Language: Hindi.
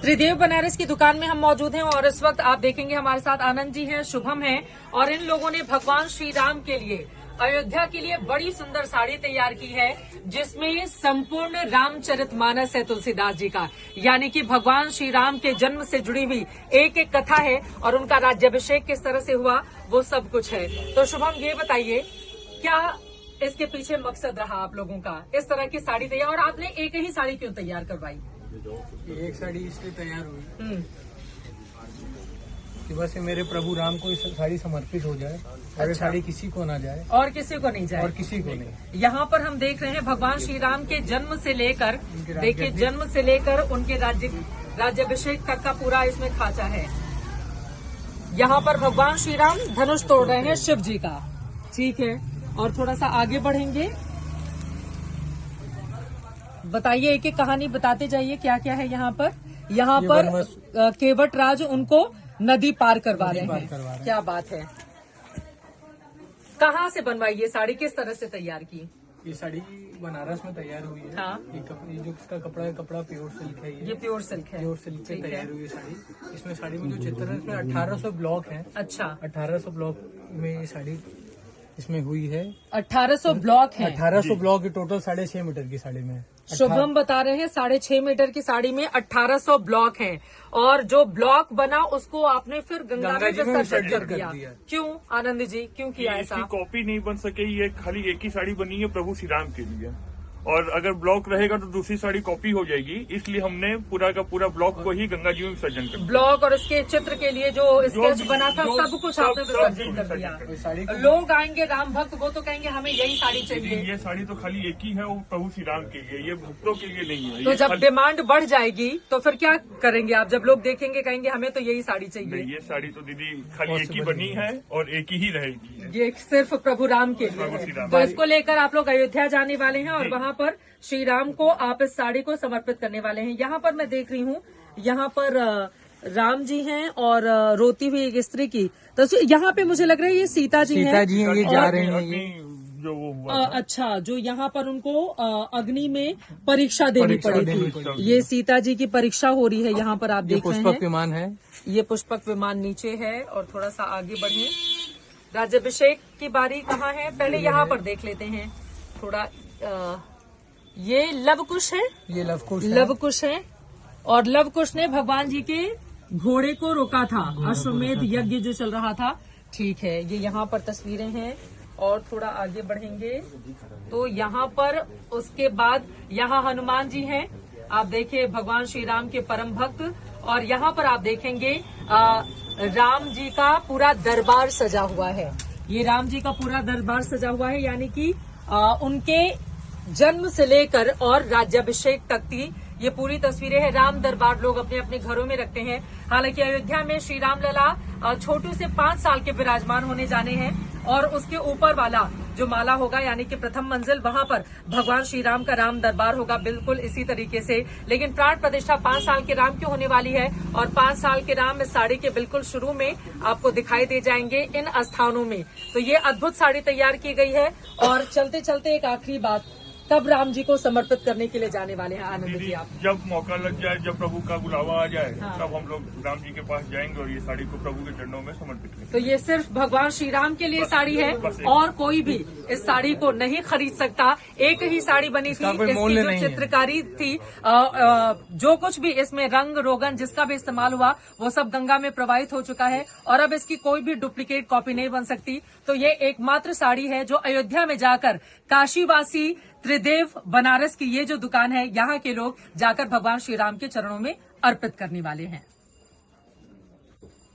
त्रिदेव बनारस की दुकान में हम मौजूद हैं और इस वक्त आप देखेंगे हमारे साथ आनंद जी हैं, शुभम हैं और इन लोगों ने भगवान श्री राम के लिए अयोध्या के लिए बड़ी सुंदर साड़ी तैयार की है जिसमें संपूर्ण रामचरितमानस है तुलसीदास जी का, यानी कि भगवान श्री राम के जन्म से जुड़ी हुई एक एक कथा है और उनका राज्याभिषेक किस तरह से हुआ वो सब कुछ है। तो शुभम ये बताइए क्या इसके पीछे मकसद रहा आप लोगों का इस तरह की साड़ी तैयार, और आपने एक ही साड़ी क्यों तैयार करवाई? एक साड़ी इसलिए तैयार हुई कि बस ये मेरे प्रभु राम को इस साड़ी समर्पित हो जाए और ये साड़ी किसी को ना जाए और किसी को नहीं जाए और किसी को नहीं। यहाँ पर हम देख रहे हैं भगवान श्री राम के जन्म से लेकर, देखिए जन्म से लेकर उनके राज्याभिषेक तक का पूरा इसमें खांचा है। यहाँ पर भगवान श्री राम धनुष तोड़ रहे हैं शिव जी का, ठीक है। और थोड़ा सा आगे बढ़ेंगे, बताइए एक एक कहानी बताते जाइए क्या क्या है यहाँ पर। यहाँ पर केवट राज उनको नदी पार करवा रहे हैं, क्या बात है। कहाँ से बनवाई ये साड़ी, किस तरह से तैयार की? ये साड़ी बनारस में तैयार हुई है। हाँ। ये जो इसका कपड़ा है, कपड़ा प्योर सिल्क है। ये प्योर सिल्क है, प्योर सिल्क से तैयार हुई है साड़ी। इसमें साड़ी में जो चित्र है इसमें 1800 ब्लॉक है। अच्छा, 1800 ब्लॉक में ये साड़ी इसमें हुई है। 1800 ब्लॉक है। 1800 ब्लॉक टोटल 6.5 मीटर की साड़ी में। शुभम बता रहे हैं 6.5 मीटर की साड़ी में 1800 ब्लॉक हैं और जो ब्लॉक बना उसको आपने फिर गंगा में विसर्जित कर दिया। क्यों आनंद जी, क्यों किया ऐसा? इसकी कॉपी नहीं बन सके, ये खाली एक ही साड़ी बनी है प्रभु श्री राम के लिए, और अगर ब्लॉक रहेगा तो दूसरी साड़ी कॉपी हो जाएगी, इसलिए हमने पूरा का पूरा ब्लॉक को ही गंगा जी में विसर्जन कर दिया। ब्लॉक और उसके चित्र के लिए जो स्केच बना था सब कुछ आपने विसर्जन कर दिया। लोग आएंगे राम भक्त, वो तो कहेंगे हमें यही साड़ी चाहिए। ये साड़ी तो खाली एक ही है, वो प्रभु श्री राम के लिए, ये भक्तों के लिए नहीं है। तो जब डिमांड बढ़ जाएगी तो फिर क्या करेंगे आप? जब लोग देखेंगे कहेंगे हमें तो यही साड़ी चाहिए। ये साड़ी तो दीदी खाली एक ही बनी है और एक ही रहेगी, ये सिर्फ प्रभु राम के लिए। तो इसको लेकर आप लोग अयोध्या जाने वाले हैं और वहाँ पर श्री राम को आप इस साड़ी को समर्पित करने वाले हैं। यहाँ पर मैं देख रही हूँ, यहाँ पर राम जी हैं और रोती हुई एक स्त्री की तस्वीर। यहाँ पे मुझे लग रहा है ये सीता जी हैं। ये जा रहे हैं ये जो वो हुआ अच्छा, जो यहाँ पर उनको अग्नि में परीक्षा देनी पड़ी थी, ये सीता जी की परीक्षा हो रही है। यहाँ पर आप देख रहे हैं पुष्पक विमान है, ये पुष्पक विमान नीचे है। और थोड़ा सा आगे बढ़े, राज्याभिषेक की बारी कहाँ है पहले यहाँ पर देख लेते हैं थोड़ा। ये लवकुश है, ये लवकुश है और लवकुश ने भगवान जी के घोड़े को रोका था, अश्वमेध यज्ञ जो चल रहा था, ठीक है। ये यहाँ पर तस्वीरें हैं और थोड़ा आगे बढ़ेंगे तो यहाँ पर उसके बाद यहाँ हनुमान जी हैं, आप देखिए भगवान श्री राम के परम भक्त। और यहाँ पर आप देखेंगे राम जी का पूरा दरबार सजा हुआ है। ये राम जी का पूरा दरबार सजा हुआ है, यानी कि उनके जन्म से लेकर और राज्याभिषेक तक की ये पूरी तस्वीरें हैं। राम दरबार लोग अपने अपने घरों में रखते हैं। हालांकि अयोध्या में श्री राम लला छोटू से 5 साल के विराजमान होने जाने हैं और उसके ऊपर वाला जो माला होगा, यानी कि प्रथम मंजिल, वहां पर भगवान श्री राम का राम दरबार होगा बिल्कुल इसी तरीके से। लेकिन प्राण प्रतिष्ठा 5 साल के राम क्यों होने वाली है और 5 साल के राम इस साड़ी के बिल्कुल शुरू में आपको दिखाई दे जाएंगे इन स्थानों में। तो ये अद्भुत साड़ी तैयार की गई है। और चलते चलते एक आखिरी बात, तब राम जी को समर्पित करने के लिए जाने वाले हैं आनंद जी आप? जब मौका लग जाए, जब प्रभु का बुलावा आ जाए, हाँ। तब हम लोग राम जी के पास जाएंगे और ये साड़ी को प्रभु के चरणों में समर्पित करेंगे। तो ये सिर्फ भगवान श्री राम के लिए साड़ी है और कोई भी इस साड़ी को नहीं खरीद सकता। एक ही साड़ी बनी थी, इसकी जो चित्रकारी थी, जो कुछ भी इसमें रंग रोगन जिसका भी इस्तेमाल हुआ वो सब गंगा में प्रवाहित हो चुका है और अब इसकी कोई भी डुप्लीकेट कॉपी नहीं बन सकती। तो ये एकमात्र साड़ी है जो अयोध्या में जाकर काशीवासी त्रिदेव बनारस की ये जो दुकान है, यहाँ के लोग जाकर भगवान श्री राम के चरणों में अर्पित करने वाले हैं।